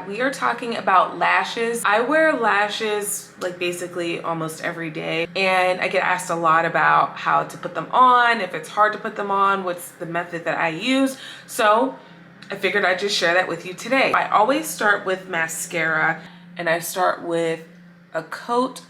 we are talking about lashes. I wear lashes like basically almost every day, and I get asked a lot about how to put them on, if it's hard to put them on, what's the method that I use. So I figured I'd just share that with you today. I always start with mascara, and I start with a coat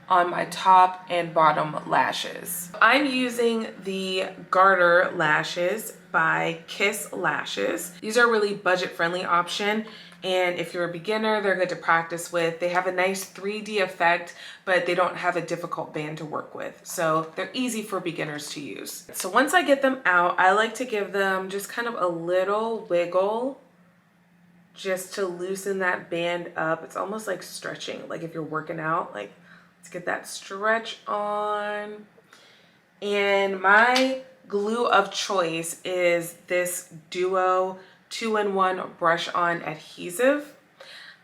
on my top and bottom lashes. I'm using the Garter lashes by Kiss Lashes. These are a really budget-friendly option, and if you're a beginner, they're good to practice with. They have a nice 3D effect, but they don't have a difficult band to work with. So they're easy for beginners to use. So once I get them out, I like to give them just kind of a little wiggle just to loosen that band up. It's almost like stretching, like if you're working out, like let's get that stretch on. And my glue of choice is this Duo 2-in-1 brush on adhesive.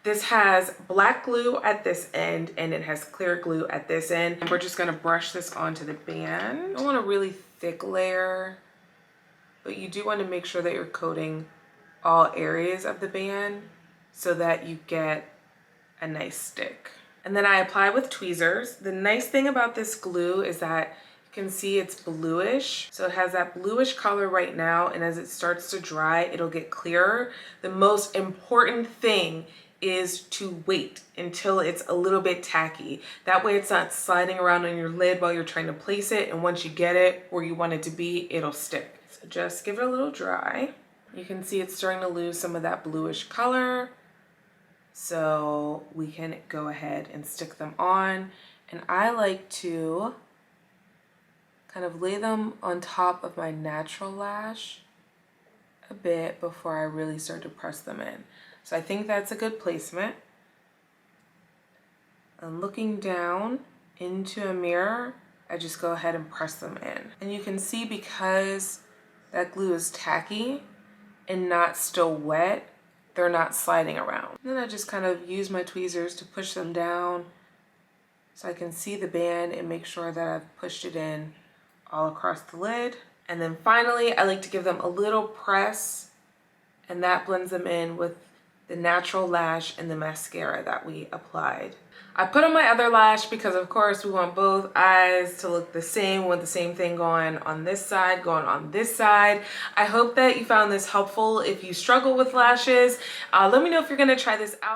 This has black glue at this end and it has clear glue at this end. And we're just gonna brush this onto the band. You don't want a really thick layer, but you do want to make sure that you're coating all areas of the band so that you get a nice stick. And then I apply with tweezers. The nice thing about this glue is that you can see it's bluish. So it has that bluish color right now, and as it starts to dry, it'll get clearer. The most important thing is to wait until it's a little bit tacky. That way it's not sliding around on your lid while you're trying to place it, and once you get it where you want it to be, it'll stick. So just give it a little dry. You can see it's starting to lose some of that bluish color. So we can go ahead and stick them on. And I like to kind of lay them on top of my natural lash a bit before I really start to press them in. So I think that's a good placement. And looking down into a mirror, I just go ahead and press them in. And you can see because that glue is tacky and not still wet, they're not sliding around. And then I just kind of use my tweezers to push them down so I can see the band and make sure that I've pushed it in all across the lid. And then finally, I like to give them a little press, and that blends them in with the natural lash and the mascara that we applied. I put on my other lash because of course we want both eyes to look the same, with the same thing going on this side, going on this side. I hope that you found this helpful. If you struggle with lashes, let me know if you're gonna try this out.